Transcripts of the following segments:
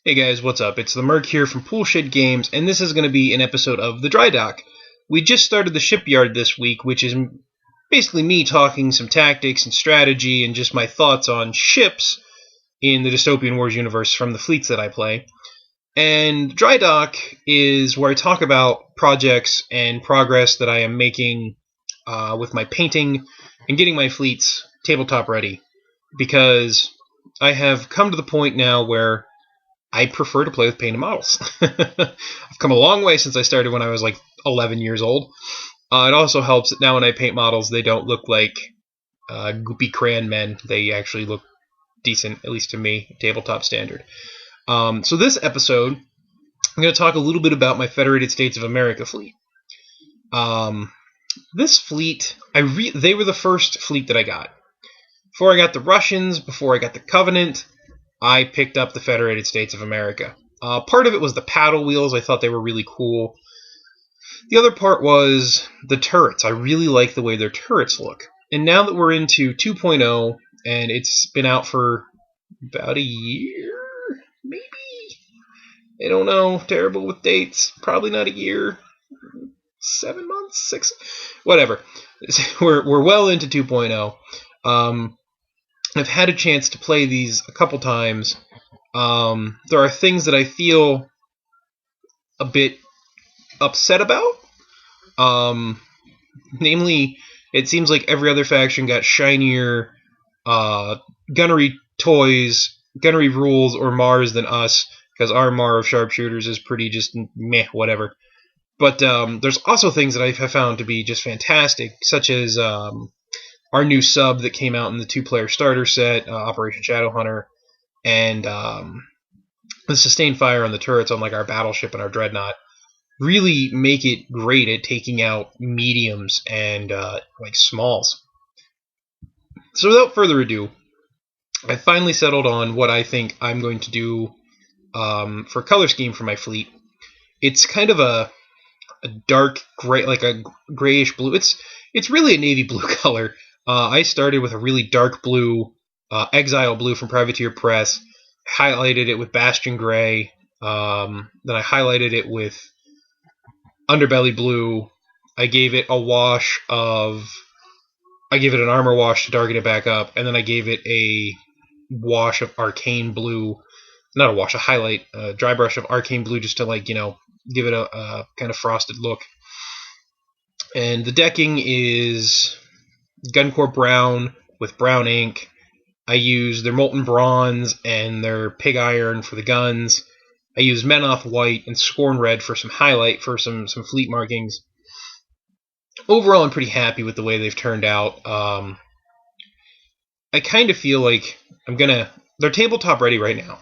Hey guys, what's up? It's the Merc here from Poolshed Games, and this is going to be an episode of The Dry Dock. We just started the shipyard this week, which is basically me talking some tactics and strategy and just my thoughts on ships in the Dystopian Wars universe from the fleets that I play. And Dry Dock is where I talk about projects and progress that I am making with my painting and getting my fleets tabletop ready. Because I have come to the point now where I prefer to play with painted models. I've come a long way since I started when I was like 11 years old. It also helps that now when I paint models, they don't look like goopy crayon men. They actually look decent, at least to me, tabletop standard. So this episode, I'm going to talk a little bit about my Federated States of America fleet. This fleet, they were the first fleet that I got. Before I got the Russians, before I got the Covenant, I picked up the Federated States of America. Part of it was the paddle wheels. I thought they were really cool. The other part was the turrets. I really like the way their turrets look. And now that we're into 2.0, and it's been out for about a year, maybe? I don't know. Terrible with dates. Probably not a year. 7 months? 6? Whatever. We're well into 2.0. I've had a chance to play these a couple times. There are things that I feel a bit upset about. Namely, it seems like every other faction got shinier gunnery toys, gunnery rules, or Mars than us, because our Mar of sharpshooters is pretty just meh, whatever. But there's also things that I have found to be just fantastic, such as our new sub that came out in the 2-player starter set, Operation Shadowhunter, and the sustained fire on the turrets on like our battleship and our dreadnought really make it great at taking out mediums and like smalls. So without further ado, I finally settled on what I think I'm going to do for color scheme for my fleet. It's kind of a dark gray, like a grayish blue. It's really a navy blue color. I started with a really dark blue, Exile blue from Privateer Press, highlighted it with Bastion Gray, then I highlighted it with Underbelly Blue. I gave it an armor wash to darken it back up, and then I gave it a wash of Arcane Blue, not a wash, a highlight, a dry brush of Arcane Blue just to give it a kind of frosted look. And the decking is Guncore Brown with brown ink. I use their Molten Bronze and their Pig Iron for the guns. I use Menoth White and Scorn Red for some highlight, for some fleet markings. Overall, I'm pretty happy with the way they've turned out. I kind of feel like they're tabletop ready right now.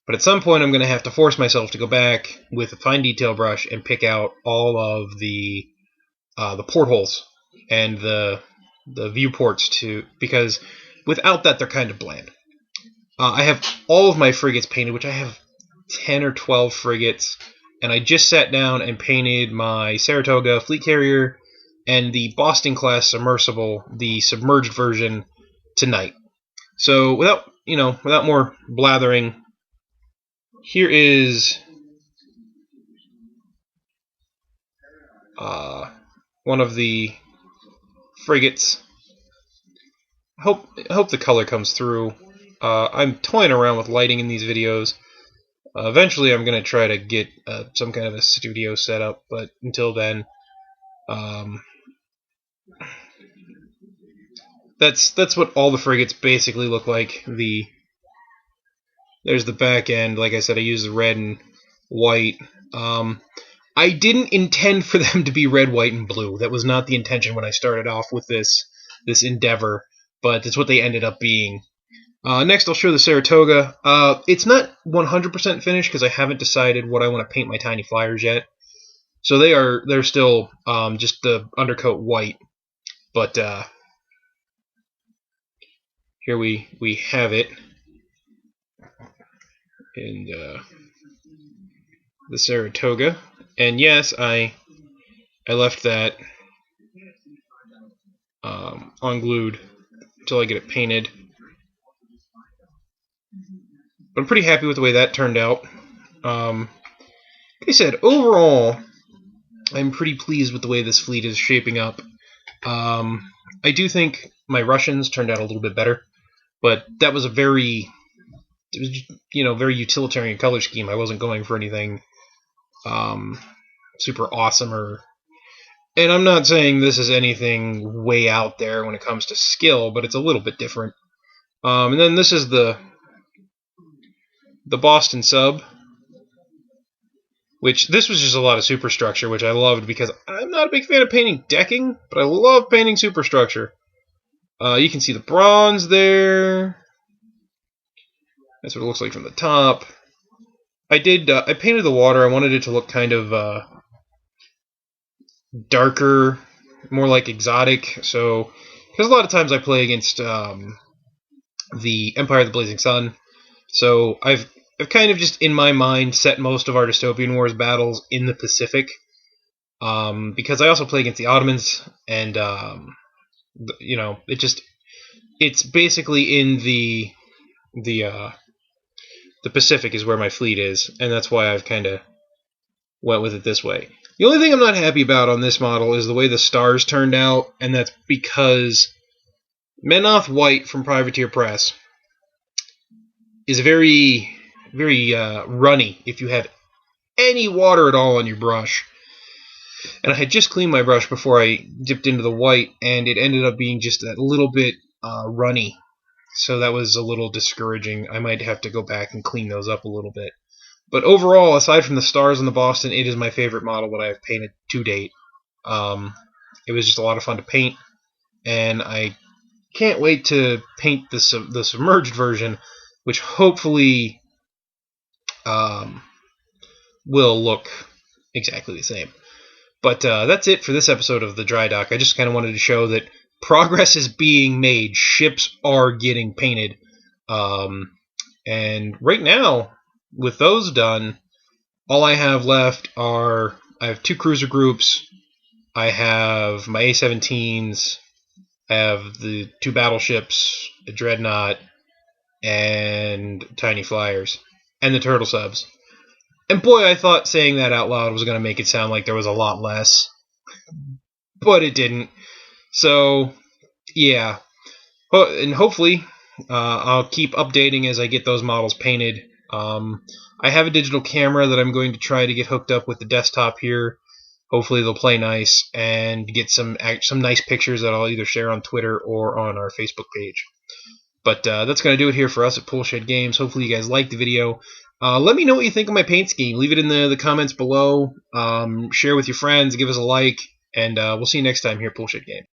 But at some point, I'm going to have to force myself to go back with a fine detail brush and pick out all of the portholes and the viewports because without that they're kind of bland. I have all of my frigates painted, which I have 10 or 12 frigates, and I just sat down and painted my Saratoga fleet carrier and the Boston class submersible, the submerged version, tonight. So without more blathering, here is one of the frigates. I hope the color comes through. I'm toying around with lighting in these videos. Eventually, I'm going to try to get some kind of a studio set up, but until then, that's what all the frigates basically look like. There's the back end. Like I said, I use the red and white. I didn't intend for them to be red, white, and blue. That was not the intention when I started off with this endeavor, but it's what they ended up being. Next, I'll show the Saratoga. It's not 100% finished because I haven't decided what I want to paint my tiny flyers yet. So they're still just the undercoat white. But here we have it. And the Saratoga. And yes, I left that unglued until I get it painted. But I'm pretty happy with the way that turned out. Like I said, overall, I'm pretty pleased with the way this fleet is shaping up. I do think my Russians turned out a little bit better, but that was very utilitarian color scheme. I wasn't going for anything super awesome and I'm not saying this is anything way out there when it comes to skill, but it's a little bit different. And then this is the Boston sub, which this was just a lot of superstructure, which I loved because I'm not a big fan of painting decking, but I love painting superstructure. You can see the bronze there. That's what it looks like from the top. I painted the water. I wanted it to look kind of darker, more like exotic. So, because a lot of times I play against the Empire of the Blazing Sun, so I've kind of just in my mind set most of our Dystopian Wars battles in the Pacific, because I also play against the Ottomans, and it's basically in the Pacific is where my fleet is, and that's why I've kind of went with it this way. The only thing I'm not happy about on this model is the way the stars turned out, and that's because Menoth White from Privateer Press is very, very runny if you have any water at all on your brush. And I had just cleaned my brush before I dipped into the white, and it ended up being just a little bit runny. So that was a little discouraging. I might have to go back and clean those up a little bit. But overall, aside from the stars on the Boston, it is my favorite model that I have painted to date. It was just a lot of fun to paint, and I can't wait to paint the submerged version, which hopefully will look exactly the same. But that's it for this episode of the Dry Dock. I just kind of wanted to show that progress is being made. Ships are getting painted. And right now, with those done, all I have left are I have 2 cruiser groups, I have my A-17s, I have the 2 battleships, a dreadnought, and tiny flyers, and the turtle subs. And boy, I thought saying that out loud was going to make it sound like there was a lot less, but it didn't. So, yeah. And hopefully, I'll keep updating as I get those models painted. I have a digital camera that I'm going to try to get hooked up with the desktop here. Hopefully they'll play nice and get some nice pictures that I'll either share on Twitter or on our Facebook page. But that's going to do it here for us at Poolshed Games. Hopefully you guys liked the video. Let me know what you think of my paint scheme. Leave it in the comments below. Share with your friends. Give us a like. And we'll see you next time here at Poolshed Games.